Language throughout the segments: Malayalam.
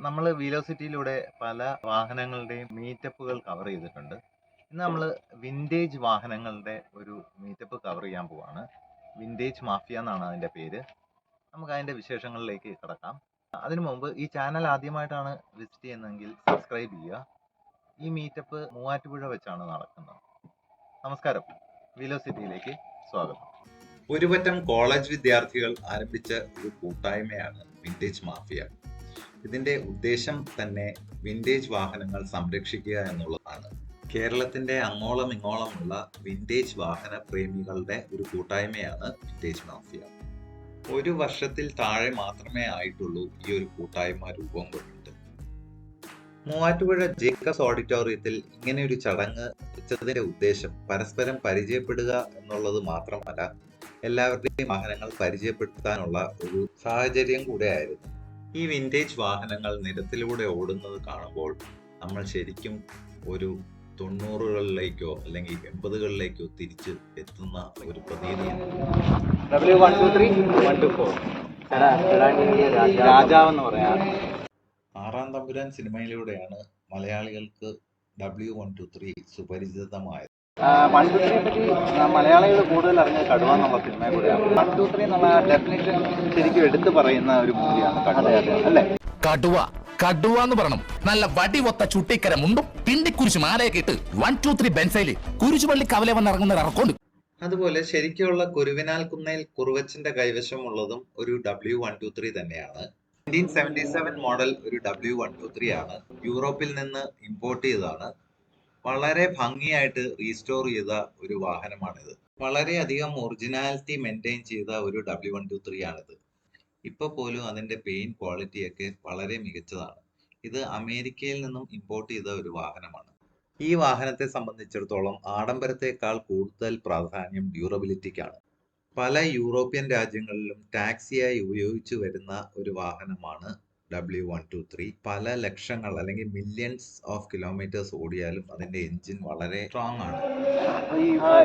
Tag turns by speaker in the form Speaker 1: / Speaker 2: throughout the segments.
Speaker 1: നമ്മൾ വീലോസിറ്റിയിലൂടെ പല വാഹനങ്ങളുടെയും മീറ്റപ്പുകൾ കവർ ചെയ്തിട്ടുണ്ട്. ഇന്ന് നമ്മൾ വിൻറ്റേജ് വാഹനങ്ങളുടെ ഒരു മീറ്റപ്പ് കവർ ചെയ്യാൻ പോവാണ്. വിൻറ്റേജ് മാഫിയ എന്നാണ് അതിൻ്റെ പേര്. നമുക്ക് അതിൻ്റെ വിശേഷങ്ങളിലേക്ക് കിടക്കാം. അതിനു മുമ്പ് ഈ ചാനൽ ആദ്യമായിട്ടാണ് വിസിറ്റ് ചെയ്യുന്നതെങ്കിൽ സബ്സ്ക്രൈബ് ചെയ്യുക. ഈ മീറ്റപ്പ് മൂവാറ്റുപുഴ വെച്ചാണ് നടക്കുന്നത്. നമസ്കാരം, വീലോസിറ്റിയിലേക്ക് സ്വാഗതം. ഒരുപറ്റം കോളേജ് വിദ്യാർത്ഥികൾ ആരംഭിച്ച ഒരു കൂട്ടായ്മയാണ് വിൻറ്റേജ് മാഫിയ. ഇതിന്റെ ഉദ്ദേശം തന്നെ വിൻറ്റേജ് വാഹനങ്ങൾ സംരക്ഷിക്കുക എന്നുള്ളതാണ്. കേരളത്തിന്റെ അങ്ങോളം ഇങ്ങോളമുള്ള വിൻറ്റേജ് വാഹന പ്രേമികളുടെ ഒരു കൂട്ടായ്മയാണ് വിൻറ്റേജ് മാഫിയ. ഒരു വർഷത്തിൽ താഴെ മാത്രമേ ആയിട്ടുള്ളൂ ഈ ഒരു കൂട്ടായ്മ രൂപം കൊണ്ടിട്ട്. മൂവാറ്റുപുഴ ജേക്കബ്സ് ഓഡിറ്റോറിയത്തിൽ ഇങ്ങനെ ഒരു ചടങ്ങ് വെച്ചതിന്റെ ഉദ്ദേശം പരസ്പരം പരിചയപ്പെടുക എന്നുള്ളത് മാത്രമല്ല, എല്ലാവരുടെയും വാഹനങ്ങൾ പരിചയപ്പെടുത്താനുള്ള ഒരു സാഹചര്യം കൂടെ ആയിരുന്നു. ഈ വിൻറ്റേജ് വാഹനങ്ങൾ നിരത്തിലൂടെ ഓടുന്നത് കാണുമ്പോൾ നമ്മൾ ശരിക്കും ഒരു 90കളിലേക്കോ അല്ലെങ്കിൽ 80കളിലേക്കോ തിരിച്ച് എത്തുന്ന ഒരു പ്രതീതിയാണ്.
Speaker 2: W123, 124 രാജാവെന്ന് പറയാം.
Speaker 1: ആറാം തമ്പുരാൻ സിനിമയിലൂടെയാണ് മലയാളികൾക്ക് W123 സുപരിചിതമായത്.
Speaker 2: 123 പറ്റി മലയാളികൾ കൂടുതൽ അറിഞ്ഞ കടുവ എന്നുള്ള സിനിമയെ കൂടെയാണ്. 123 എന്നുള്ള ഡെഫിനിഷൻ ശരിക്കും എടുത്തു പറയുന്ന ഒരു മൂവിയാണ് കടുവ, അല്ലേ?
Speaker 3: കടുവ എന്ന് പറയണം. നല്ല വടി ഒത്ത ചുട്ടിക്കര മുണ്ടും പിണ്ടിക്കുരിശ് മാലയൊക്കെ ഇട്ട് 123 ബെൻസൈല് കുരിശുപള്ളി കവലെ വന്ന് ഇറങ്ങുന്ന ഇറക്കൊണ്ട്.
Speaker 1: അതുപോലെ ശരിക്കുള്ള കുരുവിനാൽ കുന്നേൽ കുറുവച്ചന്റെ കൈവശമുള്ളതും ഒരു W123 തന്നെയാണ്. 1977 മോഡൽ ഒരു W123 ആണ്. യൂറോപ്പിൽ നിന്ന് ഇമ്പോർട്ട് ചെയ്തതാണ്. വളരെ ഭംഗിയായിട്ട് റീസ്റ്റോർ ചെയ്ത ഒരു വാഹനമാണിത്. വളരെയധികം ഒറിജിനാലിറ്റി മെയിൻറ്റെയിൻ ചെയ്ത ഒരു W123 ആണിത്. ഇപ്പൊ പോലും അതിന്റെ പെയിന്റ് ക്വാളിറ്റി ഒക്കെ വളരെ മികച്ചതാണ്. ഇത് അമേരിക്കയിൽ നിന്നും ഇമ്പോർട്ട് ചെയ്ത ഒരു വാഹനമാണ്. ഈ വാഹനത്തെ സംബന്ധിച്ചിടത്തോളം ആഡംബരത്തെക്കാൾ കൂടുതൽ പ്രാധാന്യം ഡ്യൂറബിലിറ്റിക്കാണ്. പല യൂറോപ്യൻ രാജ്യങ്ങളിലും ടാക്സിയായി ഉപയോഗിച്ചു വരുന്ന ഒരു വാഹനമാണ് W123. പല ലക്ഷങ്ങൾ അല്ലെങ്കിൽ മില്യൺസ് ഓഫ് കിലോമീറ്റേഴ്സ് ഓടിയാലും അതിന്റെ എഞ്ചിൻ വളരെ സ്ട്രോങ് ആണ്.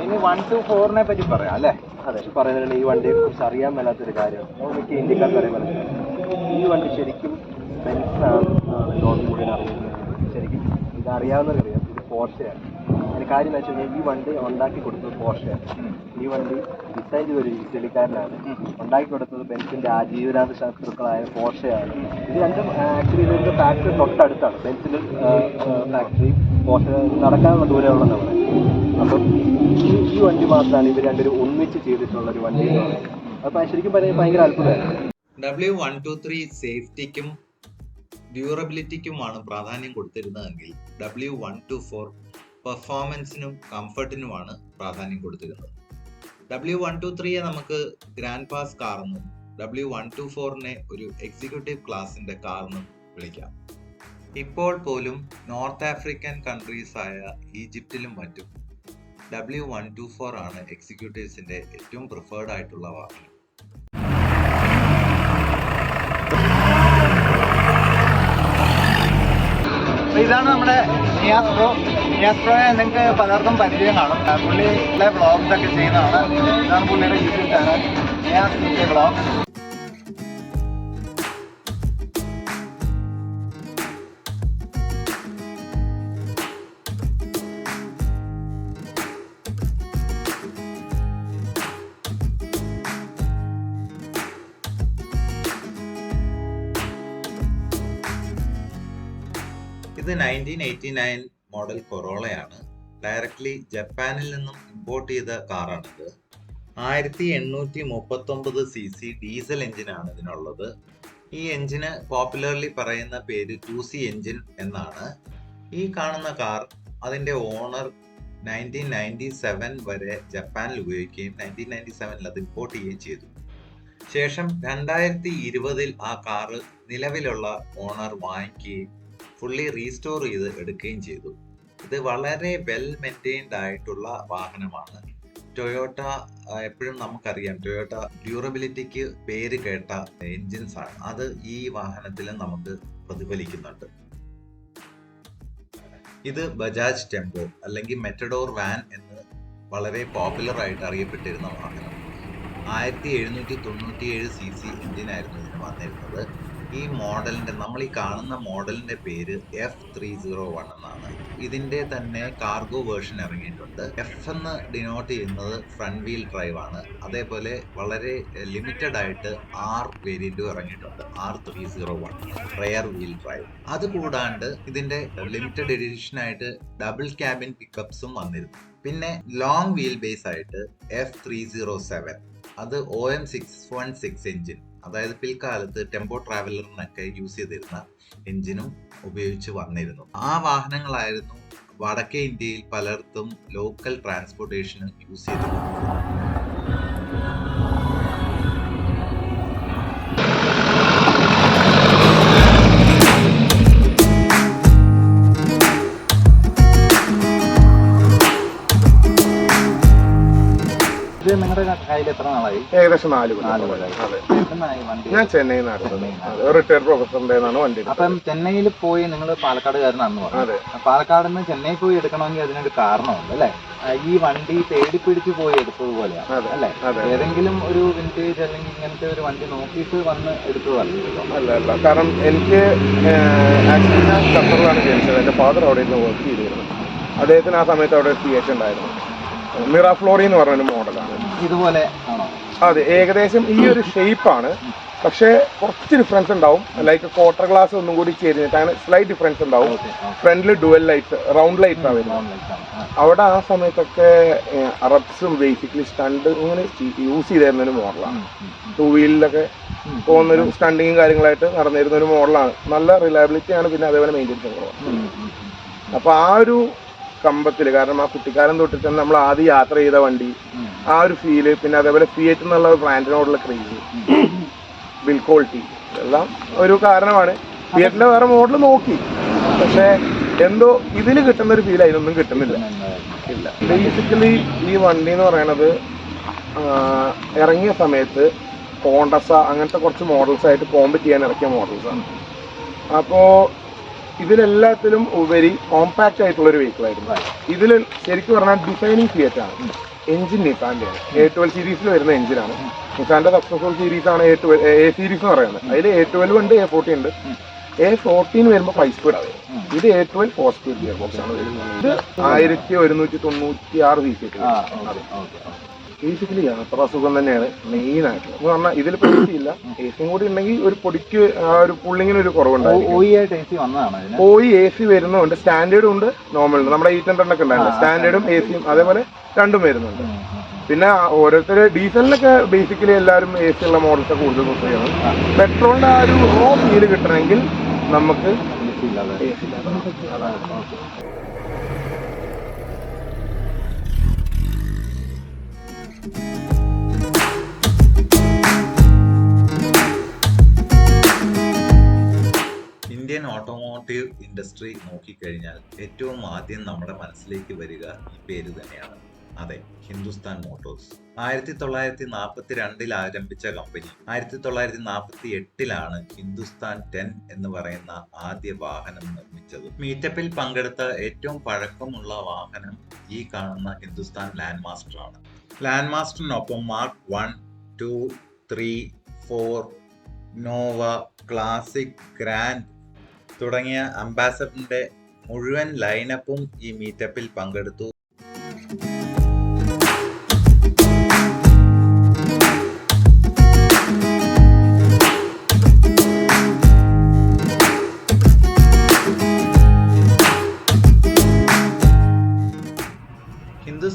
Speaker 2: ഇനി 124നെ പറ്റി പറയാം, അല്ലേ? അതെ, പറയുന്നത് ഈ വണ്ടിയെ കുറിച്ച് അറിയാൻ മേലാത്തൊരു കാര്യം മിക്ക ഇന്ത്യക്കാർക്ക് അറിയാൻ മേലാത്ത ഈ വണ്ടി ശരിക്കും ബെൻസാണ് ലോകം കൂടി അറിയുന്നത്. ശരിക്കും ഇത് അറിയാവുന്നവരറിയാം, ഇത് പോർഷയാണ്. അതിന് കാര്യം എന്ന് വെച്ച് കഴിഞ്ഞാൽ ഈ വണ്ടി ഉണ്ടാക്കി കൊടുത്തത് പോർഷയാണ്. ഈ വണ്ടി ഡിസൈൻ ചെയ്തൊരു ഇറ്റലിക്കാരനാണ്. ഉണ്ടാക്കി കൊടുത്തത് ബെൻസിന്റെ ആജീവനാന്ത ശാസ്ത്രക്കളായ പോർഷയാണ്. ഇത് രണ്ടും ആക്ച്വലി ഇതിന്റെ ഫാക്ടറി തൊട്ടടുത്താണ്. ബെൻസിന്റെ ഫാക്ടറി പോർഷ നടക്കാനുള്ള ദൂരമുള്ളതെന്ന് പറയുന്നത്. അപ്പം ഈ വണ്ടി മാത്രമാണ് ഇവർ രണ്ടുപേരും ഒന്നിച്ച് ചെയ്തിട്ടുള്ള ഒരു വണ്ടി എന്ന് പറയുന്നത്. അപ്പം ശരിക്കും പറയാൻ ഭയങ്കര അത്ഭുതമായിരുന്നു.
Speaker 1: W123 സേഫ്റ്റിക്കും ഡ്യൂറബിലിറ്റിക്കുമാണ് പ്രാധാന്യം കൊടുത്തിരുന്നതെങ്കിൽ W124 പെർഫോമൻസിനും കംഫർട്ടിനുമാണ് പ്രാധാന്യം കൊടുത്തിരുന്നത്. W123യെ നമുക്ക് ഗ്രാൻഡ് പാസ് കാർ എന്നും W124നെ ഒരു എക്സിക്യൂട്ടീവ് ക്ലാസിന്റെ കാർ എന്നും വിളിക്കാം. ഇപ്പോൾ പോലും നോർത്ത് ആഫ്രിക്കൻ കൺട്രീസ് ആയ ഈജിപ്തിലും മറ്റും W124 ആണ് എക്സിക്യൂട്ടീവ്സിന്റെ ഏറ്റവും പ്രിഫേർഡ് ആയിട്ടുള്ള വാഹനം.
Speaker 2: ഇതാണ് നമ്മുടെ നിയാസ് ബ്രോ. നിയാസ് ബ്രോയെ നിങ്ങൾക്ക് പലർക്കും പരിചയം കാണും. പുള്ളിയുടെ വ്ളോഗ്സ് ഒക്കെ ചെയ്യുന്നതാണ്. ഇതാണ് പുള്ളിയുടെ യൂട്യൂബ് ചാനൽ, നിയാസ് വ്ളോഗ്.
Speaker 1: ഇത് 1989 മോഡൽ കൊറോളയാണ്. ഡയറക്ട്ലി ജപ്പാനിൽ നിന്നും ഇമ്പോർട്ട് ചെയ്ത കാറാണിത്. 1839cc ഡീസൽ എഞ്ചിനാണ് ഇതിനുള്ളത്. ഈ എഞ്ചിന് പോപ്പുലർലി പറയുന്ന പേര് 2C എഞ്ചിൻ എന്നാണ്. ഈ കാണുന്ന കാർ അതിന്റെ ഓണർ 1997 വരെ ജപ്പാനിൽ ഉപയോഗിക്കുകയും 1997 അത് ഇമ്പോർട്ട് ചെയ്യുകയും ചെയ്തു. ശേഷം 2020 ആ കാറ് നിലവിലുള്ള ഓണർ വാങ്ങിക്കുകയും ഫുള്ളി റീസ്റ്റോർ ചെയ്ത് എടുക്കുകയും ചെയ്തു. ഇത് വളരെ വെൽ മെയിൻറ്റൈൻഡ് ആയിട്ടുള്ള വാഹനമാണ്. ടൊയോട്ട എപ്പോഴും നമുക്കറിയാം, ടൊയോട്ട ഡ്യൂറബിലിറ്റിക്ക് പേര് കേട്ട എൻജിൻസ് ആണ്. അത് ഈ വാഹനത്തിൽ നമുക്ക് പ്രതിഫലിക്കുന്നുണ്ട്. ഇത് ബജാജ് ടെമ്പോ അല്ലെങ്കിൽ മെറ്റഡോർ വാൻ എന്ന് വളരെ പോപ്പുലർ ആയിട്ട് അറിയപ്പെട്ടിരുന്ന വാഹനം. 1797cc എഞ്ചിനായിരുന്നു ഇതിന് വന്നിരുന്നത്. ഈ മോഡലിന്റെ, നമ്മൾ ഈ കാണുന്ന മോഡലിന്റെ പേര് F301 എന്നാണ്. ഇതിന്റെ തന്നെ കാർഗോ വേർഷൻ ഇറങ്ങിയിട്ടുണ്ട്. F എന്ന് ഡിനോട്ട് ചെയ്യുന്നത് ഫ്രണ്ട് വീൽ ഡ്രൈവ് ആണ്. അതേപോലെ വളരെ ലിമിറ്റഡ് ആയിട്ട് R വേരിയന്റും ഇറങ്ങിയിട്ടുണ്ട്, R301 റെയർ വീൽ ഡ്രൈവ്. അതുകൂടാണ്ട് ഇതിന്റെ ലിമിറ്റഡ് എഡിഷൻ ആയിട്ട് ഡബിൾ ക്യാബിൻ പിക്കപ്സും വന്നിരുന്നു. പിന്നെ ലോങ് വീൽ ബേസ് ആയിട്ട് F307, അത് OM616 എഞ്ചിൻ, അതായത് പിൽക്കാലത്ത് ടെമ്പോ ട്രാവലറിനൊക്കെ യൂസ് ചെയ്തിരുന്ന എഞ്ചിനും ഉപയോഗിച്ച് വന്നിരുന്നു. ആ വാഹനങ്ങളായിരുന്നു വടക്കേ ഇന്ത്യയിൽ പലർത്തും ലോക്കൽ ട്രാൻസ്പോർട്ടേഷന് യൂസ് ചെയ്തിരുന്നത്.
Speaker 2: ഇത് നിങ്ങളുടെ കയ്യിൽ എത്ര നാളായി?
Speaker 4: ഏകദേശം 4 കൊല്ലം. ഞാൻ ചെന്നൈയിൽ നിന്നാണ്, റിട്ടയർഡ് പ്രൊഫസറിന്റെ വണ്ടി.
Speaker 2: അപ്പം ചെന്നൈയിൽ പോയി നിങ്ങൾ പാലക്കാടുകാരനാണെന്ന് പറഞ്ഞു. പാലക്കാട് നിന്ന് ചെന്നൈ പോയി എടുക്കണമെങ്കിൽ അതിനൊരു കാരണമുണ്ട് അല്ലേ? ഈ വണ്ടി തേടി പിടിച്ച് പോയി എടുത്തതുപോലെയാണ് അല്ലേ? ഏതെങ്കിലും ഒരു വിന്റേജ് അല്ലെങ്കിൽ ഇങ്ങനത്തെ ഒരു വണ്ടി നോക്കിയിട്ട് വന്ന് എടുത്തതല്ലോ?
Speaker 4: അല്ല, കാരണം എനിക്ക് ആക്ച്വലി ഞാൻ ഖത്തറിലാണ് ജനിച്ചത്. എൻ്റെ ഫാദർ അവിടെ ഇരുന്ന് വർക്ക് ചെയ്തിരുന്നു. അദ്ദേഹത്തിന് ആ സമയത്ത് അവിടെ CH ഉണ്ടായിരുന്നു. മിറാഫ്ലോറി എന്ന് പറഞ്ഞൊരു മോഡലാണ്.
Speaker 2: ഇതുപോലെ ആണോ?
Speaker 4: അതെ, ഏകദേശം ഈ ഒരു ഷേപ്പാണ്. പക്ഷേ കുറച്ച് ഡിഫറൻസ് ഉണ്ടാവും. ലൈക്ക് ക്വാർട്ടർ ഗ്ലാസ് ഒന്നും കൂടി ചേരുന്നിട്ട് അങ്ങനെ സ്ലൈറ്റ് ഡിഫറൻസ് ഉണ്ടാവും. ഫ്രണ്ടിൽ ഡുവൽ ലൈറ്റ്സ്, റൗണ്ട് ലൈറ്റ്സ് ആണ് വരുന്നത്. അവിടെ ആ സമയത്തൊക്കെ അറബ്സും ബേസിക്കലി സ്റ്റണ്ട് ഇങ്ങനെ യൂസ് ചെയ്തിരുന്ന ഒരു മോഡലാണ്. 2 വീലിലൊക്കെ പോകുന്നൊരു സ്റ്റണ്ടിങ്ങും കാര്യങ്ങളായിട്ട് നടന്നിരുന്ന ഒരു മോഡലാണ്. നല്ല റിലയബിലിറ്റി ആണ്, പിന്നെ അതേപോലെ മെയിൻ്റെനൻസ് കുറവാണ്. അപ്പോൾ ആ ഒരു കമ്പത്തിൽ, കാരണം ആ കുട്ടിക്കാലം തൊട്ടിട്ട് തന്നെ നമ്മൾ ആദ്യം യാത്ര ചെയ്ത വണ്ടി, ആ ഒരു ഫീല്, പിന്നെ അതേപോലെ ഫിയറ്റ് എന്നുള്ള ബ്രാൻഡിനോടുള്ള ക്രേസ്, ബിൽഡ് ക്വാളിറ്റി, ഇതെല്ലാം ഒരു കാരണമാണ്. ഫിയറ്റിന്റെ വേറെ മോഡൽ നോക്കി, പക്ഷെ എന്തോ ഇതിൽ കിട്ടുന്ന ഒരു ഫീൽ അതിനൊന്നും കിട്ടുന്നില്ല. ഇല്ല, ബേസിക്കലി ഈ വണ്ടി എന്ന് പറയണത് ഇറങ്ങിയ സമയത്ത് കോണ്ടസ അങ്ങനത്തെ കുറച്ച് മോഡൽസ് ആയിട്ട് കോമ്പറ്റ് ചെയ്യാൻ ഇറക്കിയ മോഡൽസാണ്. അപ്പോൾ ഇതിലെല്ലാത്തിലും ഉപരി കോമ്പാക്ട് ആയിട്ടുള്ളൊരു വെഹിക്കിൾ ആയിരുന്നു. ഇതിൽ ശരിക്കും പറഞ്ഞാൽ ഡിസൈനിങ് ഫിയറ്റ് ആണ്. എഞ്ചിൻ നിസാന്റെയാണ്, A12 സീരീസിൽ വരുന്ന എഞ്ചിനാണ്. നിസാന്റെ സക്സസ്ഫുൾ സീരീസ് ആണ് A സീരീസ് എന്ന് പറയുന്നത്. അതിൽ A12 ഉണ്ട്, A40 ഉണ്ട്. A14 വരുമ്പോൾ 5 സ്പീഡ് ആണ്. ഇത് A12 4 സ്പീഡ് ഗിയർ ബോക്സ് ആണ് വരുന്നത്. ഇത് 1196 cc. ബേസിക്കലി യാത്രാ സുഖം തന്നെയാണ് മെയിൻ ആയിട്ട്. എന്ന് പറഞ്ഞാൽ ഇതിൽ പൈസയില്ല, AC കൂടി ഉണ്ടെങ്കിൽ ഒരു പൊടിക്ക് ആ ഒരു പുള്ളിങ്ങിന് ഒരു കുറവുണ്ടാവും. OE AC വരുന്നുണ്ട്, സ്റ്റാൻഡേർഡും ഉണ്ട്, നോർമൽ. നമ്മുടെ 800 ഒക്കെ ഉണ്ടായിരുന്നു, സ്റ്റാൻഡേർഡും ACയും അതേപോലെ രണ്ടും വരുന്നുണ്ട്. പിന്നെ ഓരോരുത്തർ ഡീസലിനൊക്കെ ബേസിക്കലി എല്ലാവരും AC ഉള്ള മോഡൽസ് കൂടുതൽ പ്രിഫർ ചെയ്യണം. പെട്രോളിന്റെ ആ ഒരു റോ ഫീല് കിട്ടണമെങ്കിൽ നമുക്ക് AC ഇല്ലാതെ.
Speaker 1: ഇന്ത്യൻ ഓട്ടോമോട്ടീവ് ഇൻഡസ്ട്രി നോക്കിക്കഴിഞ്ഞാൽ ഏറ്റവും ആദ്യം നമ്മുടെ മനസ്സിലേക്ക് വരിക ഈ പേര് തന്നെയാണ്. അതെ, ഹിന്ദുസ്ഥാൻ മോട്ടോഴ്സ്. 1942 ആരംഭിച്ച കമ്പനി 1948 ഹിന്ദുസ്ഥാൻ 10 എന്ന് പറയുന്ന ആദ്യ വാഹനം നിർമ്മിച്ചത്. മീറ്റപ്പിൽ പങ്കെടുത്ത ഏറ്റവും പഴക്കമുള്ള വാഹനം ഈ കാണുന്ന ഹിന്ദുസ്ഥാൻ ലാൻഡ് മാസ്റ്റർ ആണ്. ലാൻഡ് മാസ്റ്ററിനൊപ്പം മാർക്ക് 1, 2, 3, 4, നോവ, ക്ലാസിക്, ഗ്രാൻഡ് തുടങ്ങിയ അംബാസഡറിന്റെ മുഴുവൻ ലൈനപ്പും ഈ മീറ്റപ്പിൽ പങ്കെടുത്തു.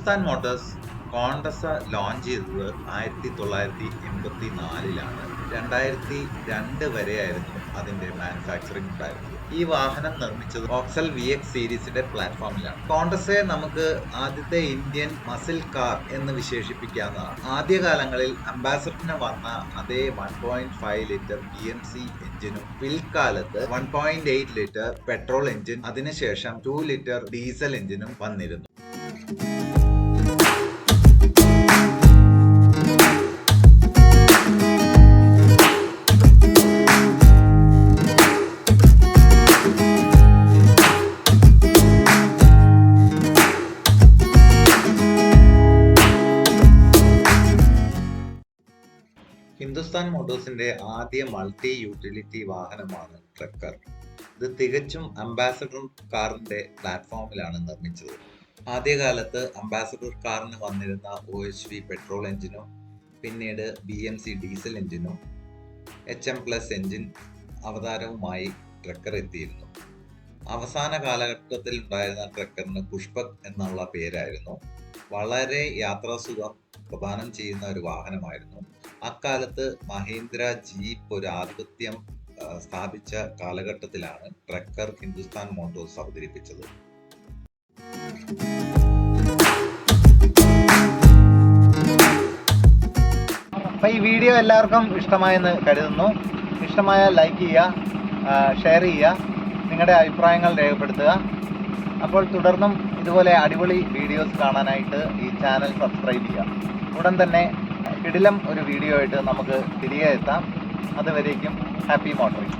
Speaker 1: ഹിന്ദുസ്ഥാൻ മോട്ടോഴ്സ് കോണ്ടസ ലോഞ്ച് ചെയ്തത് 1984-ലാണ്. 2002 വരെയായിരുന്നു അതിന്റെ മാനുഫാക്ചറിംഗ് ഉണ്ടായിരുന്നത്. ഈ വാഹനം നിർമ്മിച്ചത് ഓക്സൽ VX സീരീസിന്റെ പ്ലാറ്റ്ഫോമിലാണ്. കോണ്ടസയെ നമുക്ക് ആദ്യത്തെ ഇന്ത്യൻ മസിൽ കാർ എന്ന് വിശേഷിപ്പിക്കാവുന്നതാണ്. ആദ്യകാലങ്ങളിൽ അംബാസഡറിന് വന്ന അതേ 1.5 ലിറ്റർ BMC എഞ്ചിനും പിൽക്കാലത്ത് 1.8 ലിറ്റർ പെട്രോൾ എഞ്ചിൻ, അതിനുശേഷം 2 ലിറ്റർ ഡീസൽ എഞ്ചിനും വന്നിരുന്നു. ഹിന്ദുസ്ഥാൻ മോട്ടോഴ്സിന്റെ ആദ്യ മൾട്ടി യൂട്ടിലിറ്റി വാഹനമാണ് ട്രക്കർ. ഇത് തികച്ചും അംബാസഡർ കാറിന്റെ പ്ലാറ്റ്ഫോമിലാണ് നിർമ്മിച്ചത്. ആദ്യകാലത്ത് അംബാസഡർ കാറിന് വന്നിരുന്ന OHV പെട്രോൾ എഞ്ചിനും പിന്നീട് BMC ഡീസൽ എഞ്ചിനും HM+ എഞ്ചിൻ അവതാരവുമായി ട്രക്കർ എത്തിയിരുന്നു. അവസാന കാലഘട്ടത്തിൽ ഉണ്ടായിരുന്ന ട്രക്കറിന് പുഷ്പക് എന്നുള്ള പേരായിരുന്നു. വളരെ യാത്രാസുഖം പ്രദാനം ചെയ്യുന്ന ഒരു വാഹനമായിരുന്നു. അക്കാലത്ത് മഹീന്ദ്ര ജീപ്പ് ഒരു ആധിപത്യം സ്ഥാപിച്ച കാലഘട്ടത്തിലാണ് ട്രക്കർ ഹിന്ദുസ്ഥാൻ മോട്ടോഴ്സ് അവതരിപ്പിച്ചത്. അപ്പോൾ ഈ വീഡിയോ എല്ലാവർക്കും ഇഷ്ടമായെന്ന് കരുതുന്നു. ഇഷ്ടമായാൽ ലൈക്ക് ചെയ്യുക, ഷെയർ ചെയ്യുക, നിങ്ങളുടെ അഭിപ്രായങ്ങൾ രേഖപ്പെടുത്തുക. അപ്പോൾ തുടർന്നും ഇതുപോലെ അടിപൊളി വീഡിയോസ് കാണാനായിട്ട് ഈ ചാനൽ സബ്സ്ക്രൈബ് ചെയ്യുക. ഉടൻ തന്നെ കിടിലം ഒരു വീഡിയോ ആയിട്ട് നമുക്ക് തിരികെ എത്താം. അതുവരേക്കും ഹാപ്പി മോട്ടോറിംഗ്.